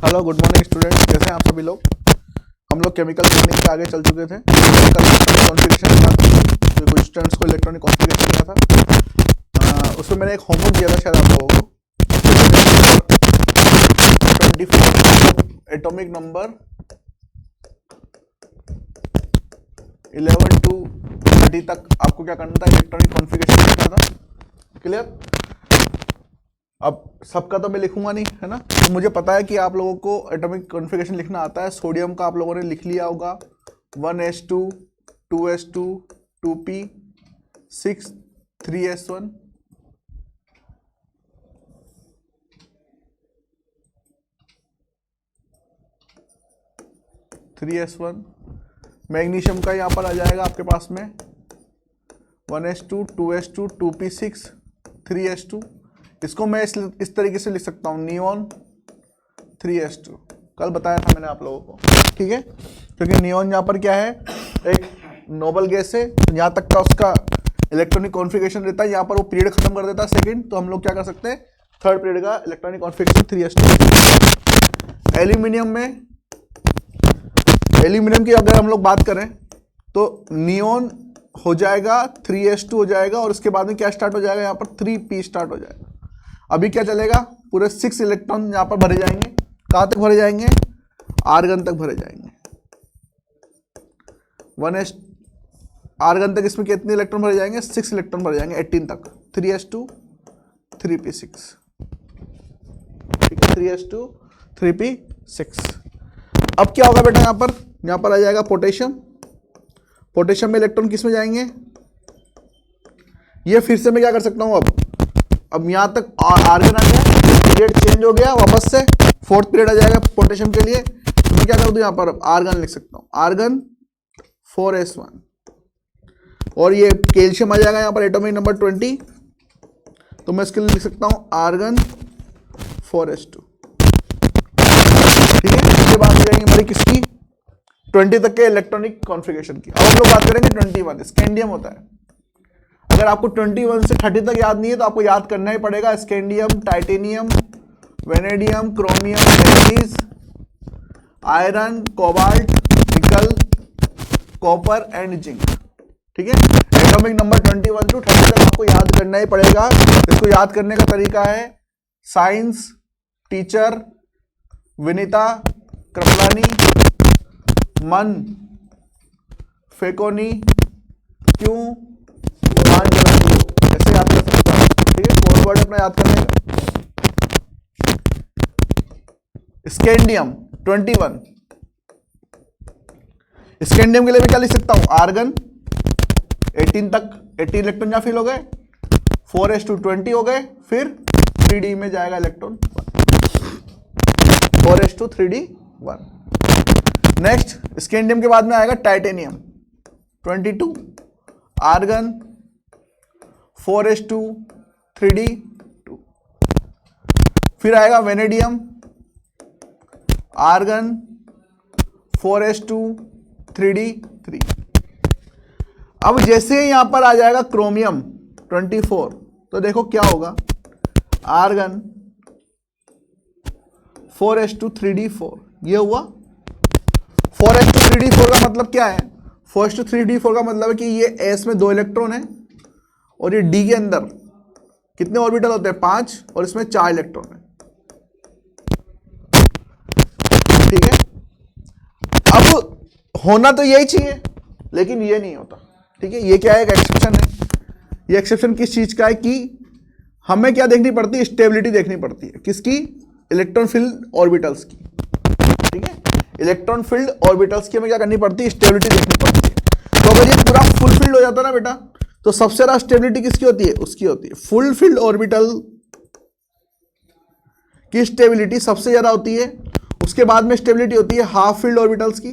Hello, good morning students. कैसे हैं आप सभी लोग? हम लोग केमिकल बॉन्डिंग से आगे चल चुके थे। कल कॉन्फ़िगरेशन किया था, जो कुछ स्टूडेंट्स को इलेक्ट्रॉनिक कॉन्फ़िगरेशन किया था। उसमें मैंने एक होमवर्क दिया था शायद आप लोगों को। 24 एटॉमिक नंबर 11 to 30 तक आपको क्या करना था, इलेक्ट्रॉनिक कॉन्फ़िगरेशन लिखना था। क्लियर? अब सबका तो मैं लिखूंगा नहीं, है ना। तो मुझे पता है कि आप लोगों को एटॉमिक कॉन्फ़िगरेशन लिखना आता है। सोडियम का आप लोगों ने लिख लिया होगा 1s2 2s2 2p 6 3s1 3s1। Magnesium का यहाँ पर आ जाएगा आपके पास में 1s2 2s2 2p6 3s2। इसको मैं इस तरीके से लिख सकता हूँ, नियोन 3s2। कल बताया था मैंने आप लोगों को, ठीक है। क्योंकि नियोन यहाँ पर क्या है, एक नोबल गैस है। यहाँ तक का उसका इलेक्ट्रॉनिक कॉन्फ़िगरेशन रहता है। यहाँ पर वो पीरियड खत्म कर देता है सेकंड, तो हम लोग क्या कर सकते हैं, थर्ड पीरियड का इलेक्ट्रॉनिक कॉन्फ़िगरेशन 3s2। एल्यूमिनियम की अगर हम लोग बात करें तो नियोन हो जाएगा 3s2 हो जाएगा, और उसके बाद में क्या स्टार्ट हो जाएगा, यहाँ पर 3p स्टार्ट हो जाएगा। अभी क्या चलेगा, पूरे 6 इलेक्ट्रॉन यहाँ पर भरे जाएंगे। कहाँ तक भरे जाएंगे, आर्गन तक भरे जाएंगे। 1s आर्गन तक इसमें कितने इलेक्ट्रॉन भरे जाएंगे, 6 इलेक्ट्रॉन भरे जाएंगे 18 तक। 3s2 3p6, ठीक है, 3s2 3p6। अब क्या होगा बेटा, यहाँ पर आ जाएगा पोटेशियम। पोटेशियम में इलेक्ट्रॉन किस में जाएंगे, ये फिर से मैं क्या कर सकता हूँ, अब यहाँ तक आर्गन आ गया, पीरियड चेंज हो गया, वापस से फोर्थ पीरियड आ जाएगा पोटेशियम के लिए। तो मैं क्या कर दूँ, यहाँ पर आर्गन लिख सकता हूँ, आर्गन 4s1। और ये कैल्शियम आ जाएगा यहाँ पर एटॉमिक नंबर 20, तो मैं इसके लिए लिख सकता हूँ आर्गन 4s2, ठीक है। इसके बाद हो जाएंगे हमारी किसकी, 20 तक के इलेक्ट्रॉनिक कॉन्फ़िगरेशन की। अब हम लोग बात करेंगे 21, स्कैंडियम होता है। अगर आपको 21 से 30 तक याद नहीं है तो आपको याद करना ही पड़ेगा। Scandium, titanium, vanadium, chromium, manganese, iron, cobalt, निकल, कॉपर एंड जिंक, ठीक है। एटॉमिक नंबर 21 to 30 तक आपको याद करना ही पड़ेगा। इसको याद करने का तरीका है, साइंस टीचर विनीता कृपलानी, मन फेकोनी, क्यों ऐसे याद कर सकते हैं, ठीक है। कोड वर्ड अपना याद करने का। स्कैंडियम 21, स्कैंडियम के लिए मैं क्या लिख सकता हूं, आर्गन 18 तक, 18 इलेक्ट्रॉन यहाँ फिल हो गए, 4s2 20 हो गए, फिर 3d में जाएगा electron 4s2 3d 1। Next scandium के बाद में आएगा टाइटेनियम 22, आर्गन 4s2 3d 2, फिर आएगा वेनेडियम, आर्गन 4s2 3d 3। अब जैसे ही यहां पर आ जाएगा क्रोमियम 24, तो देखो क्या होगा, आर्गन 4s2 3d 4, ये हुआ। 4s2 3d 4 का मतलब क्या है, 4s2 3d 4 का मतलब है कि ये s में 2 इलेक्ट्रॉन है, और ये d के अंदर कितने ऑर्बिटल होते हैं, 5, और इसमें 4 इलेक्ट्रॉन है, ठीक है। अब होना तो यही चाहिए, लेकिन ये नहीं होता, ठीक है। ये क्या है, एक एक्सेप्शन है। ये एक्सेप्शन किस चीज का है कि हमें क्या देखनी पड़ती है, स्टेबिलिटी देखनी पड़ती है, किसकी, इलेक्ट्रॉन फील्ड ऑर्बिटल्स की, ठीक है। इलेक्ट्रॉन फील्ड ऑर्बिटल्स की हमें क्या करनी पड़ती है, स्टेबिलिटी देखनी पड़ती है। तो अगर ये पूरा फुल फील्ड हो जाता है ना बेटा, तो सबसे ज्यादा स्टेबिलिटी किसकी होती है, उसकी होती है। फुल फील्ड ऑर्बिटल की स्टेबिलिटी सबसे ज्यादा होती है। उसके बाद में स्टेबिलिटी होती है हाफ फील्ड ऑर्बिटल्स की,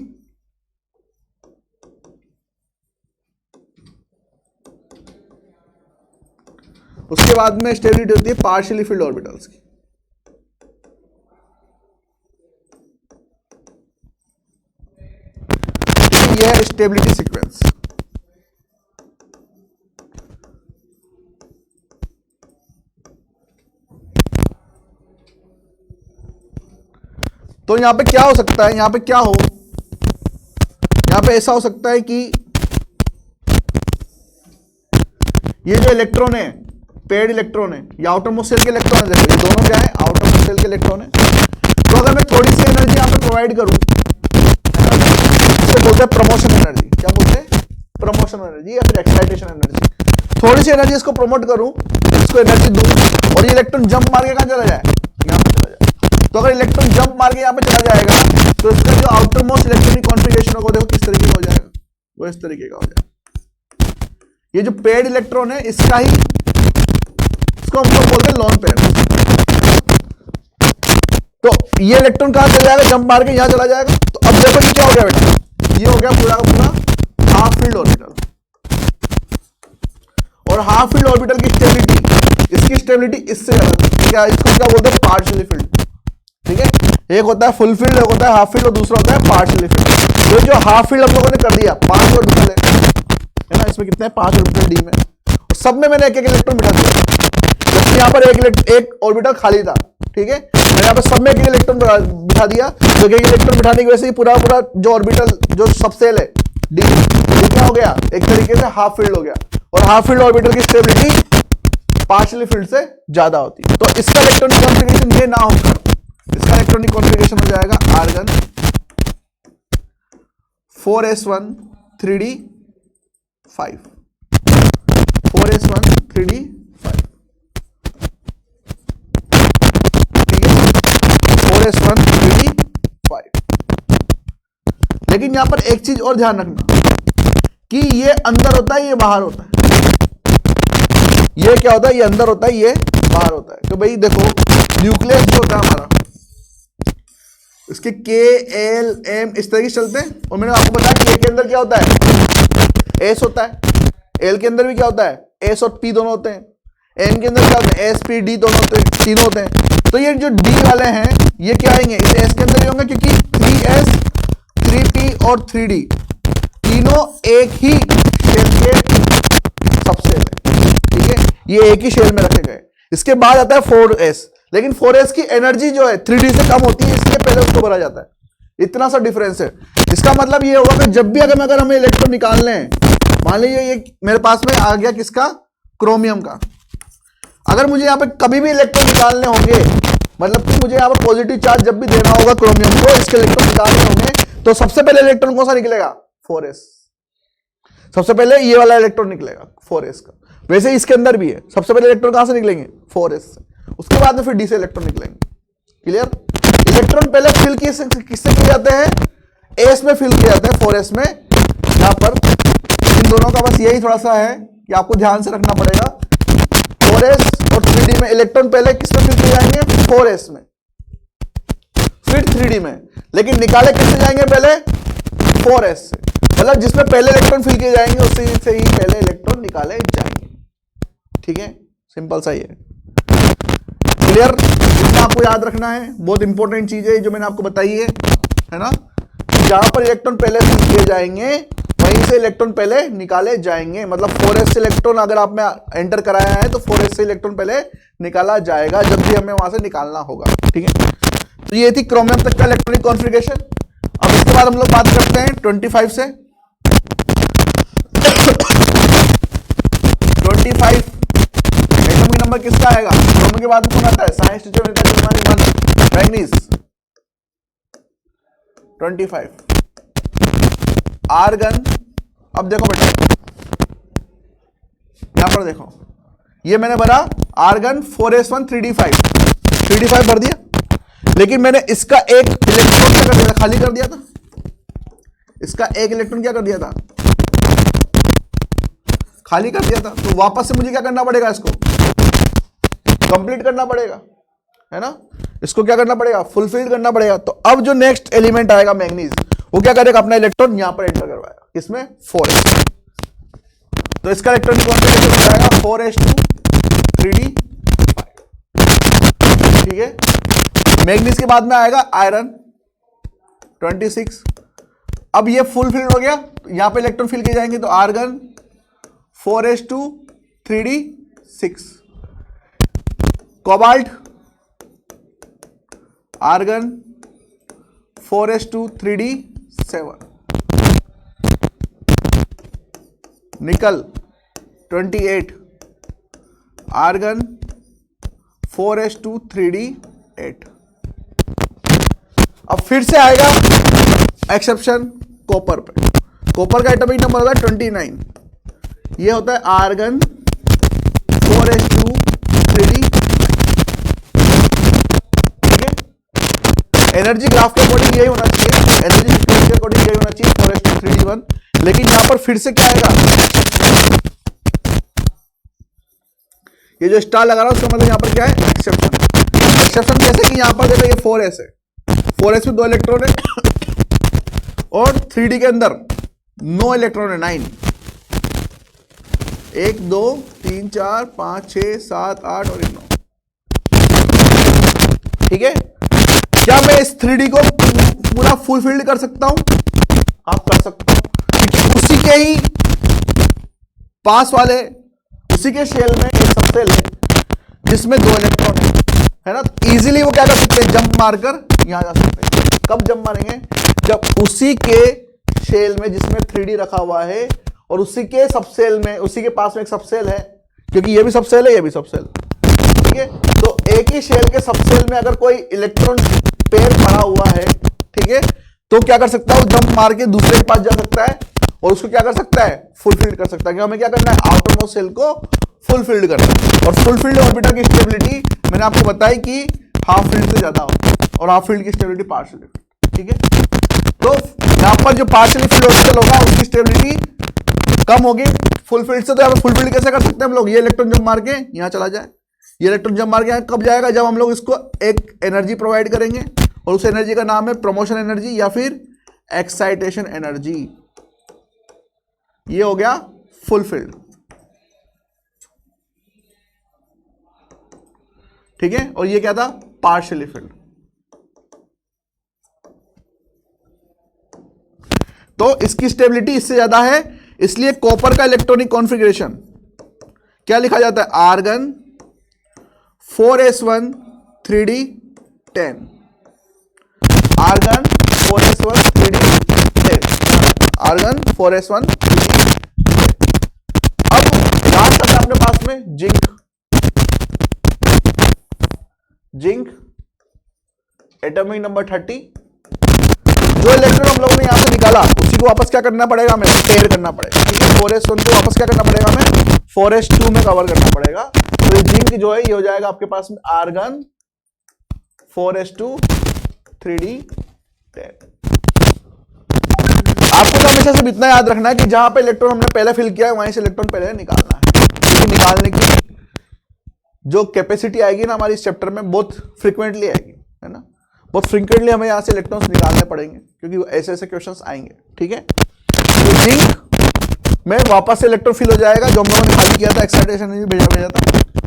उसके बाद में स्टेबिलिटी होती है पार्शियली फील्ड ऑर्बिटल्स की। यह है स्टेबिलिटी सीक्वेंस। तो यहां पे क्या हो सकता है, यहां पे क्या हो, यहां पे ऐसा हो सकता है कि ये जो इलेक्ट्रॉन है, पेड इलेक्ट्रॉन है, ये आउटरमोस्ट शेल के इलेक्ट्रॉन है, देखो ये दोनों क्या है, आउटरमोस्ट शेल के इलेक्ट्रॉन है। तो अगर मैं थोड़ी सी एनर्जी यहां पे प्रोवाइड करूं, इसको बोलते हैं प्रमोशन एनर्जी। क्या बोलते हैं? प्रमोशन एनर्जी या फिर एक्साइटेशन एनर्जी। थोड़ी सी एनर्जी इसको प्रमोट करूं, इसको एनर्जी दूं, और ये इलेक्ट्रॉन जंप मार के कहां चला जाए, यहां पे चला जाए। तो अगर इलेक्ट्रॉन जंप मार के यहां पे चला जाएगा तो इसका जो आउटरमोस्ट इलेक्ट्रॉनिक कॉन्फ़िगरेशन होगा, देखो किस तरीके का हो जाएगा, वो इस तरीके का हो जाएगा। ये जो पेड इलेक्ट्रॉन है इसका ही, इसको हम लोग बोलते हैं लोन पेयर। तो ये इलेक्ट्रॉन कहां चला जाएगा, जंप मार के यहां चला जाएगा। तो अब देखो ये क्या हो गया बेटा, ये हो गया पूरा का पूरा हाफ फील्ड ऑर्बिटल। और हाफ फील्ड ऑर्बिटल की स्टेबिलिटी, इसकी स्टेबिलिटी इससे क्या, इसको क्या बोलते हैं, पार्शियली फील्ड। ठीक है, एक होता है फुल फील्ड, एक होता है हाफ फील्ड, और दूसरा होता है पार्शियली फील्ड। तो जो हाफ फील्ड हम लोगों ने कर दिया, 5 ऑर्बिटल है ना, इसमें कितने हैं, 5 ऑर्बिटल डी में, और सब में मैंने एक एक इलेक्ट्रॉन बिठा दिया। जैसे यहाँ पर एक ऑर्बिटल खाली था, ठीक है, मैंने यहाँ पर सब में एक एक इलेक्ट्रॉन बिठा दिया। तो एक इलेक्ट्रॉन बिठाने की वजह से पूरा पूरा जो ऑर्बिटल, जो सबसेल है डी, क्या हो गया, एक तरीके से हाफ फील्ड हो गया। और हाफ फील्ड ऑर्बिटल की स्टेबिलिटी पार्शियली फील्ड से ज्यादा होती है। तो इसका इलेक्ट्रॉनिक कॉन्फ़िगरेशन ये ना होकर इसका इलेक्ट्रॉनिक कॉन्फ़िगरेशन हो जाएगा argon 4s1 3d5, 4s1 3d5, ठीक है, 4s1 3d5। लेकिन यहां पर एक चीज और ध्यान रखना कि ये अंदर होता है, ये बाहर होता है। ये क्या होता है, ये अंदर होता है, ये बाहर होता है। तो भाई देखो न्यूक्लियस जो होता है हमारा, इसके के एल एम इस तरीके से चलते हैं। और मैंने आपको बताया कि ए के अंदर क्या होता है, एस होता है, एल के अंदर भी क्या होता है, एस और पी दोनों होते हैं, एम के अंदर क्या होता है, एस पी डी दोनों होते हैं, तीनों होते हैं। तो ये जो डी वाले हैं ये क्या आएंगे, इस एस के अंदर भी होंगे, क्योंकि 3s 3p और 3d तीनों एक ही शेल के सबसेल है। ठीक है, ये एक ही शेल में रखे गए। इसके बाद आता है 4s, लेकिन 4s की एनर्जी जो है 3d से कम होती है, इसलिए पहले उसको भरा जाता है। इतना सा डिफरेंस है। इसका मतलब ये होगा कि जब भी अगर हमें इलेक्ट्रॉन निकालने हैं, मान लीजिए ये मेरे पास में आ गया किसका, क्रोमियम का। अगर मुझे यहाँ पे कभी भी इलेक्ट्रॉन निकालने होंगे, मतलब कि मुझे यहाँ पर पॉजिटिव चार्ज जब भी देना होगा क्रोमियम को, इसके इलेक्ट्रॉन निकालने होंगे, तो सबसे पहले इलेक्ट्रॉन कौन सा निकलेगा, 4s। सबसे पहले ये वाला इलेक्ट्रॉन निकलेगा 4s का। वैसे ही इसके अंदर भी है, सबसे पहले इलेक्ट्रॉन कहां से निकलेंगे, 4s से। उसके बाद में फिर डी से इलेक्ट्रॉन निकलेंगे। क्लियर? इलेक्ट्रॉन पहले फिल किससे किए जाते हैं, एस में फिल किए जाते हैं, 4s में। यहां पर इन दोनों का बस यही थोड़ा सा है कि आपको ध्यान से रखना पड़ेगा। 4s और 3d में इलेक्ट्रॉन पहले किस में फिल किए जाएंगे, 4s में, फिर 3d में। लेकिन निकाले किससे जाएंगे, पहले 4s से। मतलब जिसमें पहले इलेक्ट्रॉन फिल किए जाएंगे उसी से ही पहले इलेक्ट्रॉन निकाले जाएंगे। ठीक है, सिंपल सा ही है। क्लियर? इतना आपको याद रखना है, बहुत इंपॉर्टेंट चीज है जो मैंने आपको बताई है ना। जहां पर इलेक्ट्रॉन पहले फिल किए जाएंगे वहीं से इलेक्ट्रॉन पहले निकाले जाएंगे। मतलब 4s से इलेक्ट्रॉन अगर आपने एंटर कराया है तो 4s से इलेक्ट्रॉन पहले निकाला जाएगा जब भी हमें वहां से निकालना होगा। ठीक है, तो ये थी क्रोमियम तक का इलेक्ट्रॉनिक कॉन्फ़िगरेशन। अब इसके बाद हम लोग बात करते हैं 25 से। 25 एटम नंबर किसका आएगा, क्रोम के बाद कौन आता है, साइंस टीचर मैग्नीज। 25 आर्गन। अब देखो बेटा यहां पर देखो, ये मैंने भरा आर्गन 4s1 3d5 भर दिया। लेकिन मैंने इसका एक इलेक्ट्रॉन क्या कर दिया था, खाली कर दिया था। इसका एक इलेक्ट्रॉन क्या कर दिया था, खाली कर दिया था। तो वापस से मुझे क्या करना पड़ेगा, इसको कंप्लीट करना पड़ेगा, है ना। इसको क्या करना पड़ेगा, फुलफिल करना पड़ेगा। तो अब जो नेक्स्ट एलिमेंट आएगा मैग्नीज, वो क्या करेगा, अपना इलेक्ट्रॉन यहां पर एंटर करवाएगा, किसमें, 4s। तो इसका इलेक्ट्रॉनिक कॉन्फ़िगरेशन हो जाएगा 4s2 3d5। ठीक है, मैग्नीज के बाद में आएगा आयरन 26। अब ये फुल फिल हो गया, यहां पे इलेक्ट्रॉन फिल किए जाएंगे। तो argon 4s2 3d6। Cobalt argon 4s2 3d7, निकल 28, आर्गन 4s2 3d8। अब फिर से आएगा एक्सेप्शन कॉपर पे। कॉपर का एटॉमिक नंबर होता है 29, ये होता है argon 4s2 3d। Energy graph के अकॉर्डिंग यही होना चाहिए, एनर्जी सीक्वेंस के अकॉर्डिंग यही होना चाहिए 4s2 3d1। लेकिन यहां पर फिर से क्या आएगा, ये जो स्टार लगा रहा हूं उसका मतलब यहां पर क्या है, एक्सेप्शन। एक्सेप्शन कैसे कि यहां पर देखो ये 4s है, 4s में 2 इलेक्ट्रॉन है और 3d के अंदर 9 इलेक्ट्रॉन है, 9, 1 2 3 4 5 6 7 8 और 9। ठीक है, क्या मैं इस 3d को पूरा फुलफिल्ड कर सकता हूं? आप कर सकते हो, क्योंकि उसी के ही पास वाले, उसी के शेल में एक सबसेल है जिसमें 2 इलेक्ट्रॉन है ना। इजीली वो क्या कर सकते हैं, जंप मारकर यहां जा सकते हैं। कब जंप मारेंगे, जब उसी के शेल में जिसमें 3d रखा हुआ है और उसी के सबसेल में, उसी के पास में एक सबसेल है, क्योंकि ये भी सबसेल है, ये भी सबसेल, ठीक है। तो एक ही शेल के सबसेल में अगर कोई इलेक्ट्रॉन पेयर पड़ा हुआ है, ठीक है, तो क्या कर सकता है, वो जंप मार के दूसरे के पास जा सकता है और उसको क्या कर सकता है, फुलफिल्ड कर सकता है। हमें क्या करना है, आउटर मोस्ट शेल को फुलफिल्ड करना है। और फुलफिल्ड ऑर्बिटर की स्टेबिलिटी मैंने आपको बताई कि हाफ फील्ड से ज्यादा होती है और हाफ फील्ड की स्टेबिलिटी पार्शियली, ठीक है। तो यहां पर जो पार्शियली फील्ड ऑर्बिटल होगा उसकी स्टेबिलिटी कम होगी फुल फील्ड से। तो यहां पर फुल फील्ड कैसे कर सकते हैं हम लोग, ये इलेक्ट्रॉन जंप मार के यहां चला जाए, ये इलेक्ट्रॉन जंप मार के कब जाएगा, जब हम लोग इसको एक एनर्जी प्रोवाइड करेंगे और उस एनर्जी का नाम है प्रमोशन एनर्जी या फिर एक्साइटेशन एनर्जी। ये हो गया फुलफिल्ड, ठीक है। और ये क्या था, पार्शियली फिल्ड। तो इसकी स्टेबिलिटी इससे ज्यादा है, इसलिए कॉपर का इलेक्ट्रॉनिक कॉन्फ़िगरेशन क्या लिखा जाता है, argon 4s1 3d10, argon 4s1 3d10, argon 4s1 3d10। अब लास्ट आता है अपने पास में जिंक। Zinc atomic number 30। जो इलेक्ट्रॉन हम लोगों ने यहां से निकाला उसी को वापस क्या करना पड़ेगा, हमें पेयर करना पड़ेगा, ठीक है। 4s1 को वापस क्या करना पड़ेगा, हमें 4s2 में कवर करना पड़ेगा। तो ये जिंक जो है ये हो जाएगा आपके पास में आर्गन 4s2 3d10। आपको तो हमेशा सिर्फ इतना याद रखना है कि जहां पे इलेक्ट्रॉन हमने पहले फिल किया है वहीं से इलेक्ट्रॉन पहले निकालना है, क्योंकि निकालने की जो कैपेसिटी आएगी ना हमारी इस चैप्टर में बहुत फ्रीक्वेंटली आएगी, है ना। बहुत फ्रीक्वेंटली हमें यहां से इलेक्ट्रॉन्स निकालने पड़ेंगे क्योंकि ऐसे ऐसे क्वेश्चंस आएंगे, ठीक है। तो जिंक में वापस से इलेक्ट्रॉन फिल हो जाएगा, जो हम लोगों ने खाली किया था, एक्साइटेशन भेजा था,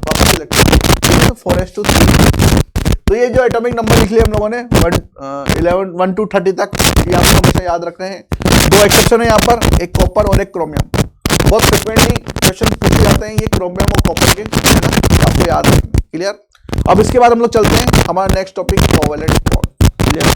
वापस इलेक्ट्रॉन 4s2 3। तो ये जो एटॉमिक नंबर लिख लिए हम लोगों ने 1 to 30 तक, ये आपको हमेशा याद रखने हैं। 2 एक्सेप्शन है यहाँ पर, एक कॉपर और एक क्रोमियम। बहुत फ्रिक्वेंटली क्वेश्चन पूछे जाते हैं ये क्रोमियम और कॉपर के, है ना, आपको याद रखें। क्लियर। अब इसके बाद हम लोग चलते हैं हमारा next topic, covalent bond. Clear.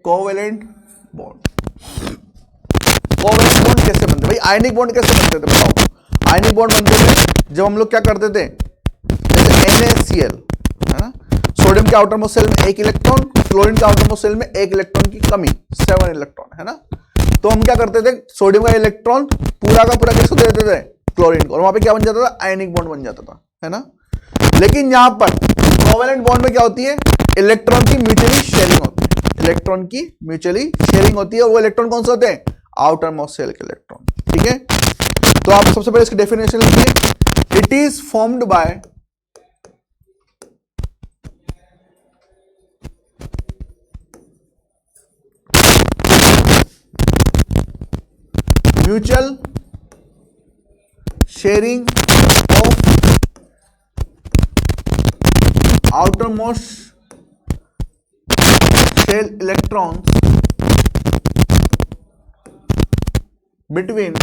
Covalent bond. Covalent bond कैसे बनते भाई, आयनिक बॉन्ड कैसे बनते थे बताओ। आयनिक बॉन्ड बनते थे जब हम लोग क्या करते थे, जैसे NaCl, है ना, सोडियम के आउटर मोस्ट सेल में 1 इलेक्ट्रॉन, क्लोरीन के आउटर मोस्ट सेल में 1 इलेक्ट्रॉन की कमी, 7 इलेक्ट्रॉन, है ना। तो हम क्या करते थे, सोडियम का इलेक्ट्रॉन पूरा का पूरा किसको दे देते थे, क्लोरीन को, और वहां पे क्या बन जाता था, आयनिक बॉन्ड बन जाता था, है ना। लेकिन यहां पर कोवेलेंट बॉन्ड में क्या होती है, इलेक्ट्रॉन की म्यूचुअली शेयरिंग होती है, इलेक्ट्रॉन की म्यूचुअली शेयरिंग होती है। और वो इलेक्ट्रॉन कौन से होते हैं, आउटर मोस्ट सेल के इलेक्ट्रॉन, ठीक है। तो आप सबसे पहले इसकी डेफिनेशन लिखिए, it is formed bye mutual sharing of outermost shell electrons between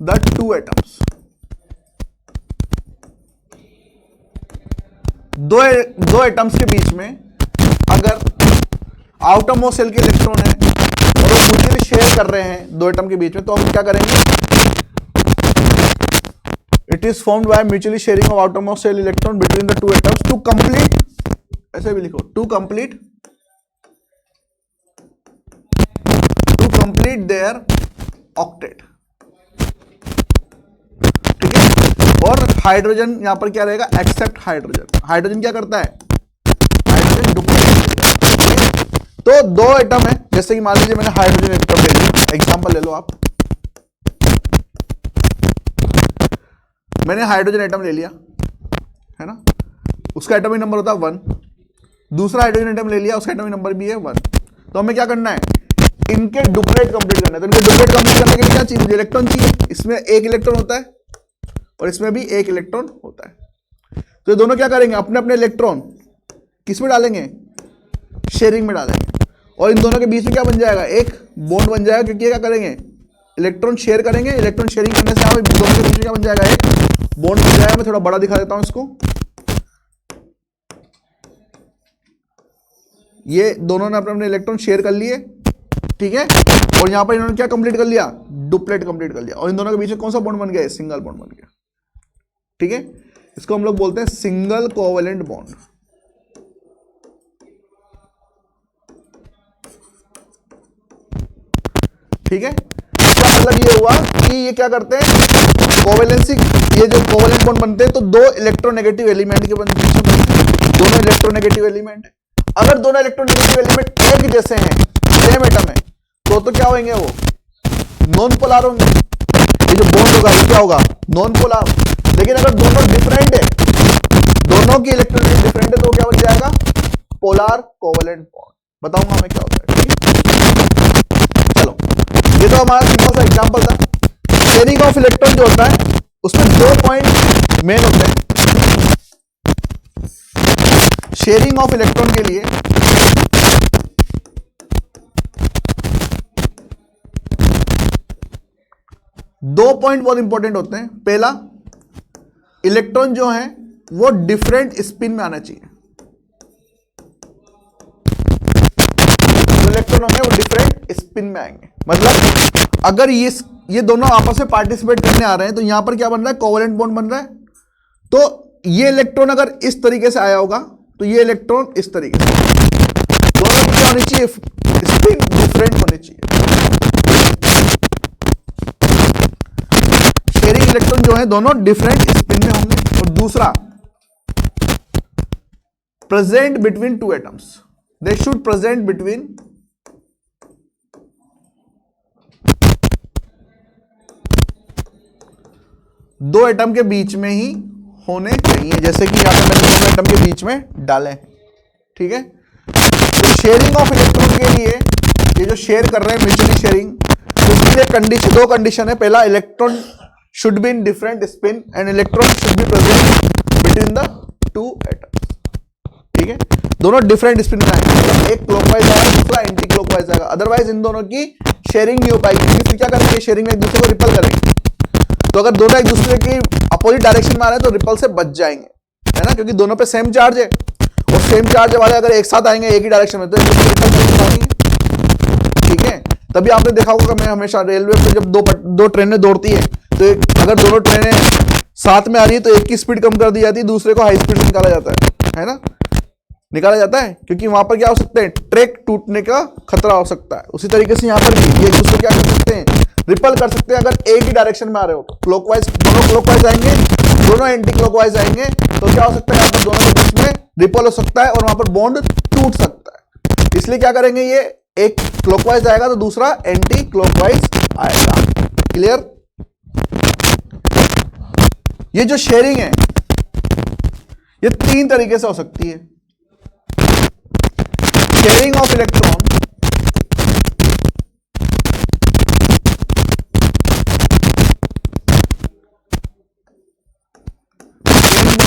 the two atoms. दो एटम्स के बीच में अगर आउटरमोस्ट शेल के इलेक्ट्रॉन है और वो म्यूचुअली शेयर कर रहे हैं दो एटम के बीच में, तो हम क्या करेंगे, it is formed by mutually sharing of outermost shell electron between the two atoms to complete, ऐसे भी लिखो, टू कंप्लीट देयर ऑक्टेट। ठीक है, और हाइड्रोजन यहां पर क्या रहेगा, एक्सेप्ट हाइड्रोजन। हाइड्रोजन क्या करता है, हाइड्रोजन डुप्लीकेट। तो दो एटम है, जैसे कि मान लीजिए मैंने हाइड्रोजन एटम ले लिया, एग्जांपल ले लो आप, मैंने हाइड्रोजन एटम ले लिया है ना, उसका एटॉमिक नंबर होता है 1, दूसरा हाइड्रोजन एटम ले लिया, उसका एटॉमिक नंबर भी है 1। तो हमें क्या करना है, इनके डुप्लेट कंप्लीट करना है। तो इनके डुप्लेट कंप्लीट करने के लिए क्या चाहिए, इलेक्ट्रॉन चाहिए। इसमें एक इलेक्ट्रॉन होता है और इसमें भी एक इलेक्ट्रॉन होता है। तो ये दोनों क्या करेंगे, अपने अपने इलेक्ट्रॉन किस में डालेंगे, शेयरिंग में डालेंगे, और इन दोनों के बीच में क्या बन जाएगा, एक बॉन्ड बन जाएगा, क्योंकि क्या करेंगे, इलेक्ट्रॉन शेयर करेंगे। इलेक्ट्रॉन शेयरिंग करने से यहाँ पे दोनों के बीच में क्या बन जाएगा, एक बॉन्ड बन जाएगा। मैं थोड़ा बड़ा दिखा देता हूं इसको, ये दोनों ने अपने अपने इलेक्ट्रॉन शेयर कर लिए, ठीक है, और यहां पर इन्होंने क्या कंप्लीट कर लिया, डुप्लेट कंप्लीट कर लिया, और इन दोनों के बीच में कौन सा बॉन्ड बन गया, सिंगल बॉन्ड बन गया। ठीक है, इसको हम लोग बोलते हैं सिंगल कोवेलेंट बॉन्ड। ठीक है, इसका मतलब ये हुआ कि ये क्या करते हैं, कोवेलेंसी, ये जो कोवेलेंट बॉन्ड बनते हैं तो दो इलेक्ट्रोनेगेटिव एलिमेंट के बनते हैं, दोनों इलेक्ट्रोनेगेटिव एलिमेंट है। अगर दोनों इलेक्ट्रोनेगेटिव एलिमेंट एक जैसे हैं, सेम एटम है, तो क्या होंगे, वो नॉन पोलर होंगे। ये जो बॉन्ड होगा ये क्या होगा, नॉन पोलर। लेकिन अगर दोनों डिफरेंट है, दोनों की इलेक्ट्रोनेगेटिव डिफरेंट है, तो क्या बन जाएगा, पोलर कोवेलेंट बॉन्ड। बताऊंगा मैं क्या होता है। चलो, ये तो हमारा सिंपल सा एग्जांपल था। शेयरिंग ऑफ इलेक्ट्रॉन जो होता है उसमें 2 पॉइंट मेन होते हैं। शेयरिंग ऑफ इलेक्ट्रॉन के लिए दो पॉइंट बहुत इंपॉर्टेंट होते हैं। पहला, इलेक्ट्रॉन जो है वो डिफरेंट स्पिन में आना चाहिए। इलेक्ट्रॉन होंगे वो डिफरेंट स्पिन में आएंगे। मतलब अगर ये दोनों आपस में पार्टिसिपेट करने आ रहे हैं तो यहां पर क्या बन रहा है, कोवेलेंट बॉन्ड बन रहा है। तो ये इलेक्ट्रॉन अगर इस तरीके से आया होगा तो ये इलेक्ट्रॉन इस तरीके से, दोनों की क्या होनी चाहिए, स्पिन डिफरेंट होनी चाहिए। शेयरिंग इलेक्ट्रॉन जो है दोनों डिफरेंट स्पिन में होंगे। और दूसरा, present between two atoms, they should present between दो एटम के बीच में ही होने चाहिए, जैसे कि यहां पे मैंने दोनों एटम के बीच में डाले हैं। ठीक है, तो शेयरिंग ऑफ इलेक्ट्रॉन के लिए ये जो शेयर कर रहे हैं म्यूचुअली शेयरिंग, तो उसके लिए कंडीशन, दो कंडीशन है। पहला, electron should be in different spin and electron should be present between the two atoms. ठीक है, दोनों डिफरेंट स्पिन में आएंगे, एक क्लॉकवाइज आएगा, दूसरा एंटी क्लॉकवाइज आएगा, अदरवाइज इन दोनों की शेयरिंग नहीं हो पाएगी। फिर क्या करेंगे, शेयरिंग में एक दूसरे को रिपल करेंगे। तो अगर दोनों एक दूसरे की अपोजिट डायरेक्शन में आ रहे हैं तो रिपल से बच जाएंगे, है ना, क्योंकि दोनों पे सेम चार्ज है, और सेम चार्ज वाले अगर एक साथ आएंगे एक ही डायरेक्शन में तो एक दूसरे को रिपल करेंगे। ठीक है, तभी आपने देखा होगा मैं हमेशा रेलवे पे जब दो ट्रेनें दौड़ती है तो अगर दोनों ट्रेनें साथ में आ रही है तो एक की स्पीड कम कर दी जाती है, दूसरे को हाई स्पीड में निकाला जाता है ना, निकाला जाता है, क्योंकि वहां पर क्या हो सकता है, ट्रैक टूटने का खतरा हो सकता है। उसी तरीके से यहां पर भी ये एक दूसरे क्या कर सकते हैं, रिपल कर सकते हैं। अगर एक ही डायरेक्शन में आ रहे हो, क्लॉकवाइज, दोनों क्लॉकवाइज आएंगे, दोनों एंटी क्लॉकवाइज आएंगे, तो क्या हो सकता है, यहाँ पर दोनों के बीच में रिपल हो सकता है और वहां पर बॉन्ड टूट सकता है। इसलिए क्या करेंगे, ये एक क्लॉकवाइज आएगा तो दूसरा एंटी क्लॉकवाइज आएगा। क्लियर? ये जो शेयरिंग है ये 3 तरीके से हो सकती है। Sharing of electron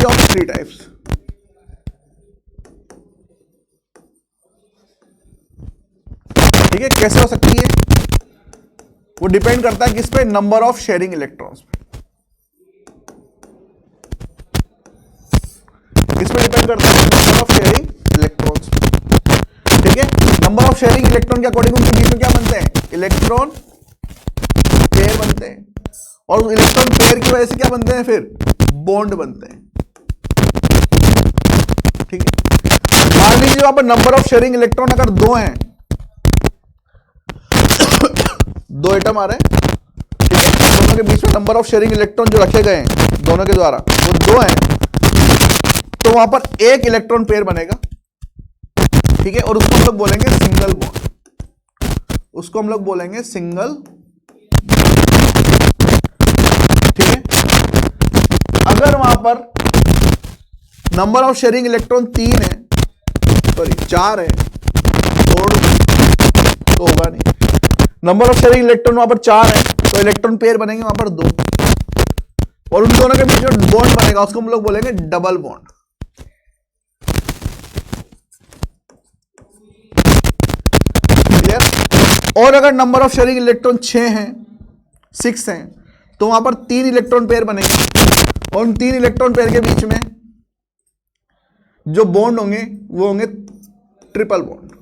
of 3 types. ठीक है, कैसे हो सकती है? वो डिपेंड करता है किस पे? नंबर ऑफ शेयरिंग इलेक्ट्रॉन्स पे। किस पे डिपेंड करता है? Number of sharing electrons. ठीक है, नंबर ऑफ शेयरिंग इलेक्ट्रॉन के अकॉर्डिंग उनके बीच में क्या बनते हैं? इलेक्ट्रॉन पेयर बनते हैं, और इलेक्ट्रॉन पेयर की वजह से क्या बनते हैं? फिर बॉन्ड बनते हैं। ठीक है, मान लीजिए वहां पर नंबर ऑफ शेयरिंग इलेक्ट्रॉन अगर 2 हैं, 2 एटम आ रहे हैं, ठीक है, दोनों के बीच में नंबर ऑफ शेयरिंग इलेक्ट्रॉन जो रखे गए हैं दोनों के द्वारा वो 2 हैं, तो वहां पर एक इलेक्ट्रॉन पेयर बनेगा। ठीक है, और उसको हम लोग बोलेंगे सिंगल बॉन्ड। उसको हम लोग बोलेंगे सिंगल। ठीक है, अगर वहां पर नंबर ऑफ शेयरिंग इलेक्ट्रॉन 3 है, सॉरी 4 है, तो होगा नहीं। नंबर ऑफ शेयरिंग इलेक्ट्रॉन वहां पर 4 है, तो इलेक्ट्रॉन पेयर बनेंगे वहां पर 2, और उन दोनों के बीच में बॉन्ड बनेगा, उसको हम लोग बोलेंगे डबल बॉन्ड। क्लियर? और अगर नंबर ऑफ शेयरिंग इलेक्ट्रॉन 6 हैं, 6 हैं, तो वहां पर 3 इलेक्ट्रॉन पेयर बनेंगे, और उन 3 इलेक्ट्रॉन पेयर के बीच में जो बॉन्ड होंगे वो होंगे ट्रिपल बॉन्ड।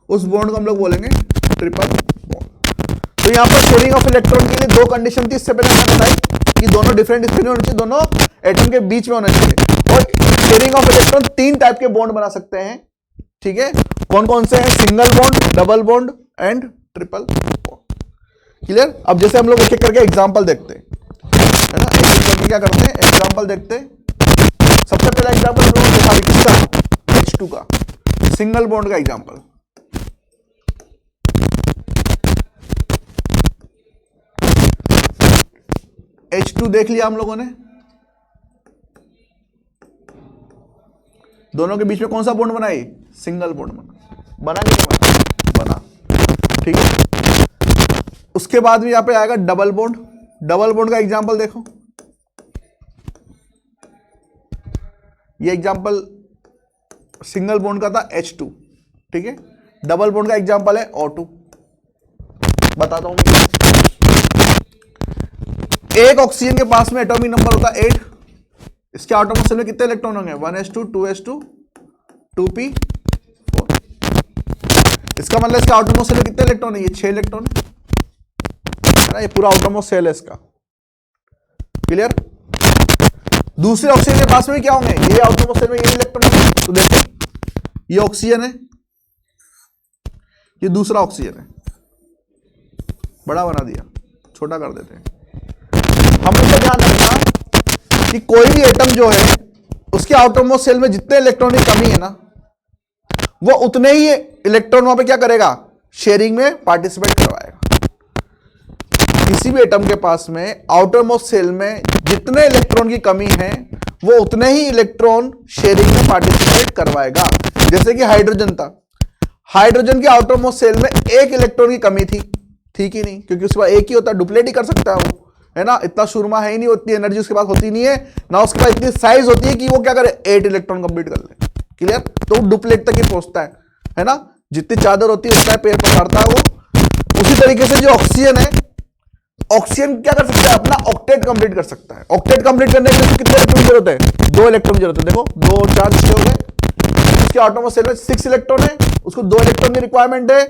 उस बॉन्ड को हम लोग बोलेंगे ट्रिपल बॉन्ड। तो यहां पर शेयरिंग ऑफ इलेक्ट्रॉन के लिए 2 कंडीशन थी, इससे पहले मैंने बताई कि दोनों डिफरेंट स्पिन होने चाहिए, दोनों एटम के बीच में होना चाहिए, और शेयरिंग ऑफ इलेक्ट्रॉन 3 टाइप के बॉन्ड बना सकते हैं। ठीक है, कौन कौन से हैं? Single bond, double bond and triple bond. Clear? अब जैसे हम लोग एक एक करके एग्जांपल देखते हैं, है ना, एक एक करके क्या करते हैं? एग्जांपल देखते हैं। सबसे पहला एग्जांपल हम लोगों ने देखा किसका? H2 का, सिंगल बॉन्ड का एग्जांपल। H2 देख लिया हम लोगों ने, दोनों के बीच में कौन सा बॉन्ड बनाई? सिंगल बॉन्ड बना कि नहीं बना? ठीक है, उसके बाद भी यहां पे आएगा डबल बॉन्ड। डबल बॉन्ड का एग्जांपल देखो, ये एग्जांपल सिंगल बॉन्ड का था H2। ठीक है, डबल बॉन्ड का एग्जांपल है O2। बताता हूं मैं। एक ऑक्सीजन के पास में एटॉमिक नंबर होता है 8, इसके एटॉमिक शेल में कितने इलेक्ट्रॉन होंगे? 1s2 2s2 2p4। इसका मतलब इसका एटॉमिक शेल में कितने इलेक्ट्रॉन है? ये 6 इलेक्ट्रॉन है ना, ये पूरा एटॉमिक शेल है इसका। क्लियर? दूसरे ऑक्सीजन के पास में क्या होंगे? ये एटॉमिक शेल में ये इलेक्ट्रॉन है। तो देखो, ये ऑक्सीजन है, ये दूसरा ऑक्सीजन है, बड़ा बना दिया, छोटा कर देते हैं। हमने तो ध्यान रखना कि कोई भी एटम जो है उसके आउटरमोस्ट सेल में जितने इलेक्ट्रॉन की कमी है ना, वो उतने ही इलेक्ट्रॉन वहां पे क्या करेगा? शेयरिंग में पार्टिसिपेट करवाएगा। किसी भी एटम के पास में आउटरमोस्ट सेल में जितने इलेक्ट्रॉन की कमी है वो उतने ही इलेक्ट्रॉन शेयरिंग में पार्टिसिपेट करवाएगा। जैसे कि हाइड्रोजन था, हाइड्रोजन के आउटरमोस्ट सेल में 1 इलेक्ट्रॉन की कमी थी, ठीक ही नहीं, क्योंकि उसके पास एक ही होता है, डुप्लीकेट ही कर सकता है वो, है ना, इतना सुरमा है ही नहीं, उतनी एनर्जी उसके पास होती नहीं है ना, उसके पास इतनी साइज होती है कि वो क्या करे? 8 इलेक्ट्रॉन कंप्लीट कर ले। क्लियर? तो वो डुप्लीकेट तक ही पहुंचता है ना, जितनी चादर होती है उतना पेड़ पकड़ता है वो। उसी तरीके से जो ऑक्सीजन है, ऑक्सीजन क्या कर सकता है? अपना ऑक्टेट कंप्लीट कर सकता है। ऑक्टेट कंप्लीट करने के लिए कितने इलेक्ट्रॉन की जरूरत है? 2 इलेक्ट्रॉन की जरूरत है। देखो 2 4 6 हो गए, उसके एटॉमिक शेल में 6 इलेक्ट्रॉन है, उसको 2 इलेक्ट्रॉन की रिक्वायरमेंट है,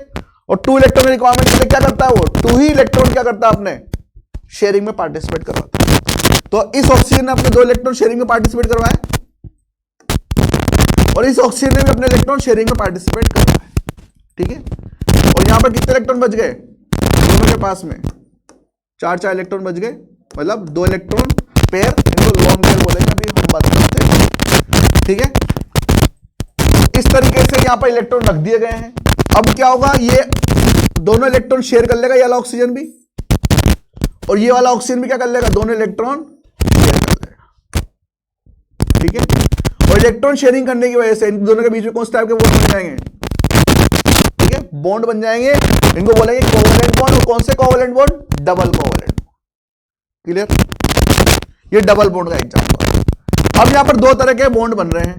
और 2 इलेक्ट्रॉन की रिक्वायरमेंट के लिए क्या करता है वो? 2 ही इलेक्ट्रॉन क्या करता है? अपने शेयरिंग में पार्टिसिपेट करवाता है। तो इस ऑक्सीजन ने अपने 2 इलेक्ट्रॉन शेयरिंग में पार्टिसिपेट करवाए, और इस ऑक्सीजन ने भी अपने इलेक्ट्रॉन शेयरिंग में पार्टिसिपेट करवाए। ठीक है, और यहां पर कितने इलेक्ट्रॉन बच गए? दोनों के पास में 4 इलेक्ट्रॉन बच गए, मतलब 2 इलेक्ट्रॉन पेयर, इनको लोन पेयर बोलेंगे, अभी हम बात करते हैं। ठीक है, इस तरीके से यहां पर इलेक्ट्रॉन रख दिए गए हैं। अब क्या होगा? ये दोनों इलेक्ट्रॉन शेयर कर लेगा, ये वाला ऑक्सीजन भी, और ये वाला ऑक्सीजन भी क्या कर लेगा? दोनों इलेक्ट्रॉन शेयर कर लेगा। ठीक है, और इलेक्ट्रॉन शेयरिंग करने की वजह से इन दोनों के बीच में कौन से टाइप के बॉन्ड बन जाएंगे? ठीक है, बॉन्ड बन जाएंगे, इनको बोलेंगे कोवैलेंट बॉन्ड। कौन से covalent bond? Double covalent. Clear? ये डबल बॉन्ड का एग्जांपल। अब यहां पर 2 तरह के बॉन्ड बन रहे हैं,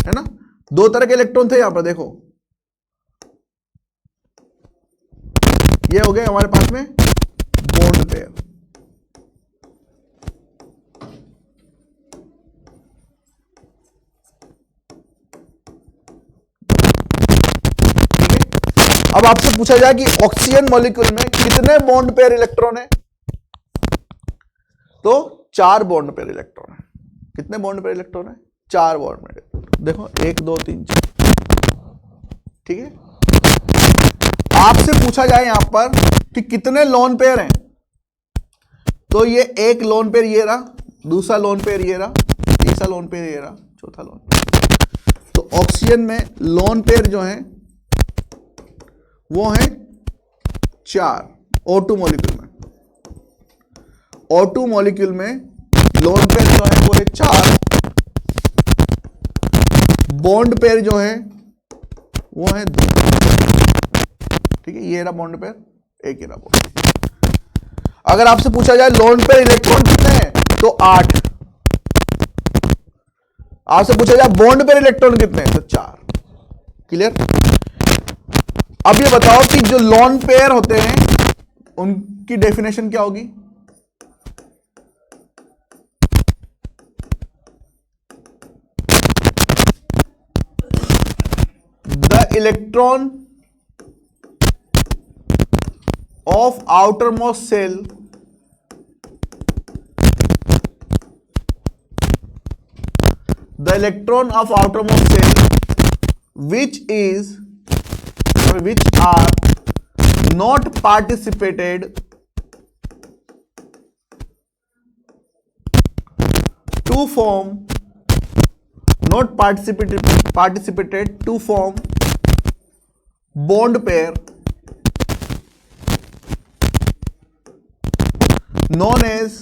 है ना, दो तरह के इलेक्ट्रॉन थे यहां पर, देखो ये हो गए हमारे पास में बॉन्ड पेयर। ठीक है, अब आपसे पूछा जाए कि ऑक्सीजन मॉलिक्यूल में कितने बॉन्ड पेयर इलेक्ट्रॉन है, तो 4 बॉन्ड पेयर इलेक्ट्रॉन है। कितने बॉन्ड पेयर इलेक्ट्रॉन है? 4 बॉन्ड पेयर। देखो 1 2 3 4। ठीक है, आपसे पूछा जाए यहां पर कि कितने लोन पेयर हैं, तो ये एक लोन पेयर ये रहा, दूसरा लोन पेयर ये रहा, तीसरा लोन पेयर ये रहा, चौथा लोन पेयर। तो ऑक्सीजन में लोन पेयर जो है वो है 4। O2 मॉलिक्यूल में, O2 मॉलिक्यूल में लोन पेयर जो है वो है 4, बॉन्ड पेयर जो है वो है 2। ठीक है, ये रहा बॉन्ड पेयर, एक ही रहा बॉन्ड। अगर आपसे पूछा जाए लोन पेयर इलेक्ट्रॉन कितने हैं, तो 8। आपसे पूछा जाए बॉन्ड पेयर इलेक्ट्रॉन कितने हैं, तो 4। क्लियर? अब ये बताओ कि जो लोन पेयर होते हैं उनकी डेफिनेशन क्या होगी? The electron of outermost cell the electron of outermost cell which are not participated to form bond pair known as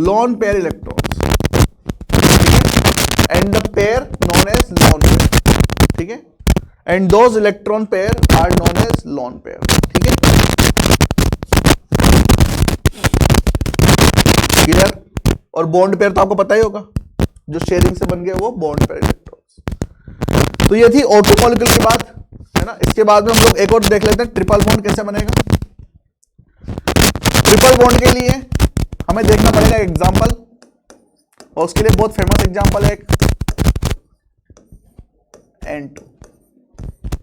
lone pair electrons, and the pair known as lone pair. ठीक है, and those electron pair are known as lone pair. ठीक है, clear? और bond pair तो आपको पता ही होगा, जो शेयरिंग से बन गए वो बॉन्ड पेयर इलेक्ट्रॉन्स। तो ये थी O2 मॉलिक्यूल की बात, है ना। इसके बाद में हम लोग एक और देख लेते हैं, ट्रिपल बॉन्ड कैसे बनेगा। ट्रिपल बॉन्ड के लिए हमें देखना पड़ेगा एग्जांपल, और उसके लिए बहुत फेमस एग्जांपल है एक N2।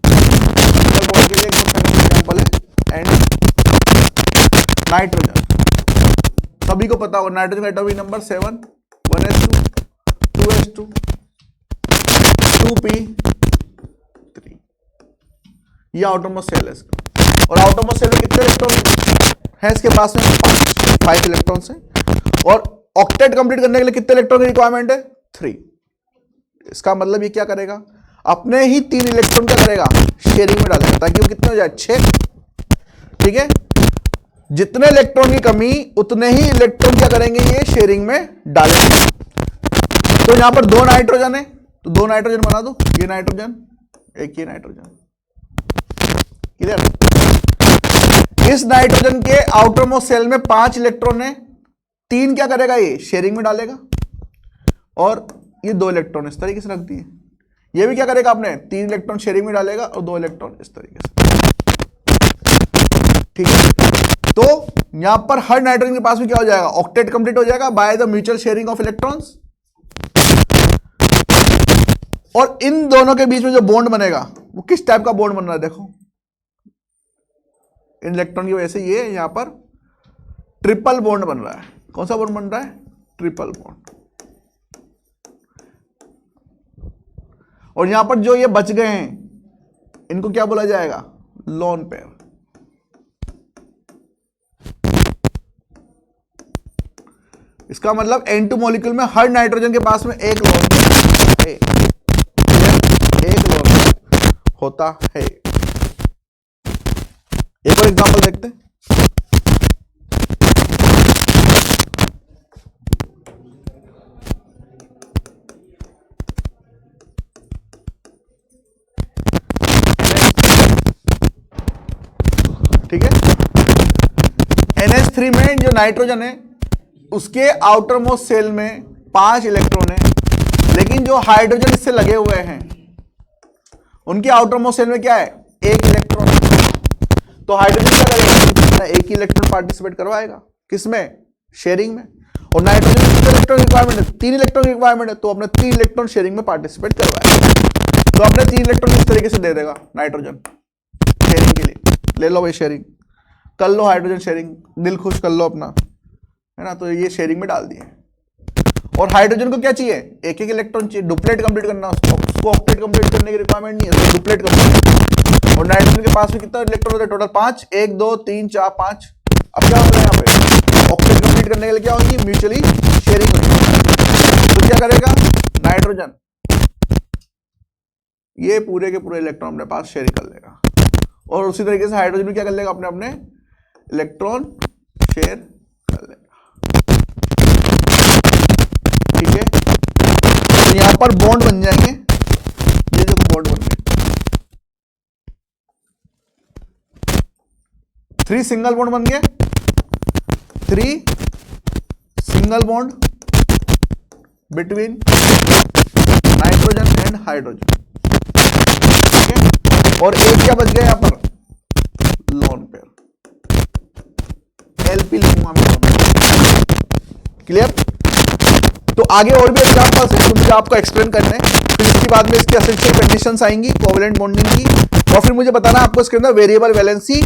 ट्रिपल बॉन्ड के लिए एक बहुत फेमस एग्जांपल है नाइट्रोजन। सभी को पता होगा नाइट्रोजन का atomic number 7, 1s2, 2s2, 2p3। ये आउटरमोस्ट सेल है इसका, और आउटरमोस्ट सेल में कितने इलेक्ट्रॉन है इसके पास में? 5 इलेक्ट्रॉन्स हैं। और ऑक्टेट कंप्लीट करने के लिए कितने इलेक्ट्रॉन की रिक्वायरमेंट है? 3। इसका मतलब ये क्या करेगा, अपने ही 3 इलेक्ट्रॉन क्या करेगा, शेयरिंग में डालेगा, ताकि वो कितने हो जाए, 6। ठीक है, जितने इलेक्ट्रॉन की कमी उतने ही इलेक्ट्रॉन क्या करेंगे, ये शेयरिंग में डालेंगे। तो यहां पर 2 नाइट्रोजन है, तो 2 नाइट्रोजन बना दो, ये नाइट्रोजन, एक ये नाइट्रोजन। क्लियर? इस नाइट्रोजन के आउटरमोस्ट सेल में 5 इलेक्ट्रॉन है, 3 क्या करेगा, ये शेयरिंग में डालेगा, और ये 2 इलेक्ट्रॉन इस तरीके से रख दिए। ये भी क्या करेगा, आपने 3 इलेक्ट्रॉन शेयरिंग में डालेगा और 2 इलेक्ट्रॉन इस तरीके से। ठीक है, तो यहां पर हर नाइट्रोजन के पास में क्या हो जाएगा, ऑक्टेट कंप्लीट हो जाएगा by the mutual sharing of electrons. और इन दोनों के बीच में जो बॉन्ड बनेगा वो किस टाइप का बॉन्ड बन रहा है, देखो इन इलेक्ट्रॉन की वजह से ये यहां पर ट्रिपल बॉन्ड बन रहा है। कौन सा बॉन्ड बन रहा है, ट्रिपल बॉन्ड। और यहां पर जो ये बच गए हैं इनको क्या बोला जाएगा, लोन पेयर। इसका मतलब N2 मॉलिक्यूल में हर नाइट्रोजन के पास में एक लोन पेयर है, एक लोन पेयर होता है। एक और एग्जांपल देखते हैं। ठीक है, NH3 में जो नाइट्रोजन है उसके आउटर मोस्ट सेल में 5 इलेक्ट्रॉन है, लेकिन जो हाइड्रोजन इससे लगे हुए हैं उनके आउटर मोस्ट शेल में क्या है, 1 इलेक्ट्रॉन। तो हाइड्रोजन क्या करेगा, एक ही इलेक्ट्रॉन पार्टिसिपेट करवाएगा, किसमें, शेयरिंग में। और नाइट्रोजन में कितने इलेक्ट्रॉन रिक्वायरमेंट है, 3 इलेक्ट्रॉन रिक्वायरमेंट है, तो अपने 3 इलेक्ट्रॉन शेयरिंग में पार्टिसिपेट करवाएगा। तो अपने 3 इलेक्ट्रॉन इस तरीके से दे देगा नाइट्रोजन शेयरिंग के लिए, ले लो भाई शेयरिंग कर लो, हाइड्रोजन शेयरिंग, दिल खुश कर लो अपना, है ना। तो ये शेयरिंग में डाल दिए। और हाइड्रोजन को क्या चाहिए, एक एक इलेक्ट्रॉन चाहिए, डुप्लेट कंप्लीट करना, उसको ऑक्टेट कंप्लीट करने की रिक्वायरमेंट नहीं है, डुप्लेट कंप्लीट। और नाइट्रोजन के पास में कितना इलेक्ट्रॉन होता है, टोटल 5, 1 2 3 4 5। अब क्या होता है यहाँ पे, ऑक्टेट कंप्लीट करने के लिए क्या होगी, म्यूचुअली शेयरिंग होगी। तो क्या करेगा नाइट्रोजन, ये पूरे के पूरे इलेक्ट्रॉन अपने पास शेयर कर लेगा। और उसी तरीके से हाइड्रोजन भी क्या कर लेगा, अपने अपने इलेक्ट्रॉन शेयर कर लेगा। ठीक है, तो यहां पर बॉन्ड बन जाएंगे, ये जो बॉन्ड बन गए, 3 सिंगल बॉन्ड बन गए, 3 single bond between nitrogen and hydrogen. ठीक है, और एक क्या बच गया यहां पर, लोन पेयर, एलपी लिखूंगा मैं लोन पेयर। क्लियर। तो आगे और भी एग्जांपल्स हैं जो मुझे आपको एक्सप्लेन करने हैं, फिर इसके बाद में इसकी एसेंशियल कंडीशंस आएंगी कोवेलेंट बॉन्डिंग की, और फिर मुझे बताना आपको इसके अंदर variable valency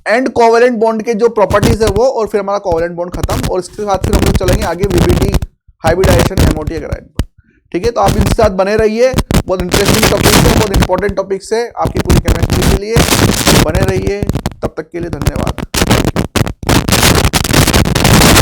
and covalent bond के जो प्रॉपर्टीज है वो, और फिर हमारा कोवेलेंट बॉन्ड खत्म। और इसके साथ फिर हम लोग चलेंगे आगे वीबीटी, हाइब्रिडाइजेशन, एमओटी एग्राइन पर। ठीक है, तो आप इनके साथ बने रहिए, बहुत इंटरेस्टिंग टॉपिक है, बहुत इंपॉर्टेंट टॉपिक्स है आपकी पूरी केमिस्ट्री के लिए, बने रहिए। तब तक के लिए धन्यवाद।